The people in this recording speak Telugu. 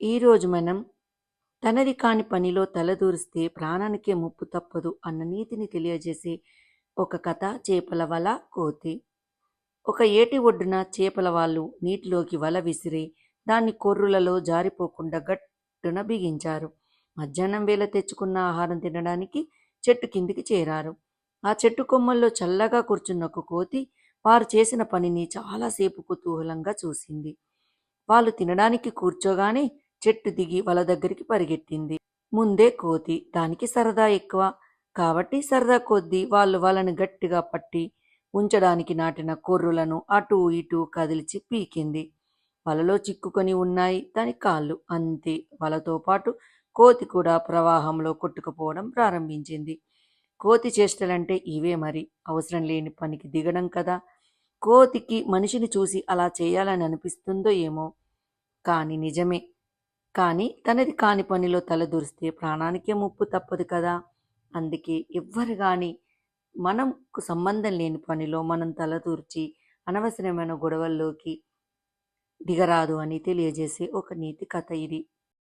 ఈరోజు మనం తనది కాని పనిలో తలదూరిస్తే ప్రాణానికే ముప్పు తప్పదు అన్న నీతిని తెలియజేసే ఒక కథ చేపల వల కోతి. ఒక ఏటి ఒడ్డున చేపల వాళ్ళు నీటిలోకి వల విసిరి దాన్ని కొర్రులలో జారిపోకుండా గట్టున బిగించారు. మధ్యాహ్నం వేళ తెచ్చుకున్న ఆహారం తినడానికి చెట్టు కిందికి చేరారు. ఆ చెట్టు కొమ్మల్లో చల్లగా కూర్చున్న ఒక కోతి వారు చేసిన పనిని చాలాసేపు కుతూహలంగా చూసింది. వాళ్ళు తినడానికి కూర్చోగానే చెట్టు దిగి వల దగ్గరికి పరిగెట్టింది. ముందే కోతి, దానికి సరదా ఎక్కువ. కాబట్టి సరదా కొద్దీ వాళ్ళు వలను గట్టిగా పట్టి ఉంచడానికి నాటిన కొర్రులను అటూ ఇటూ కదిల్చి పీకింది. వలలో చిక్కుకొని ఉన్నాయి దాని కాళ్ళు. అంతే, వలతో పాటు కోతి కూడా ప్రవాహంలో కొట్టుకుపోవడం ప్రారంభించింది. కోతి చేష్టలంటే ఇవే మరి, అవసరం లేని పనికి దిగడం కదా. కోతికి మనిషిని చూసి అలా చేయాలని అనిపిస్తుందో ఏమో, కానీ నిజమే. కానీ తనది కాని పనిలో తలదూరిస్తే ప్రాణానికే ముప్పు తప్పదు కదా. అందుకే ఎవ్వరు కానీ మనకు సంబంధం లేని పనిలో మనం తలదూర్చి అనవసరమైన గొడవల్లోకి దిగరాదు అని తెలియజేసే ఒక నీతి కథ ఇది.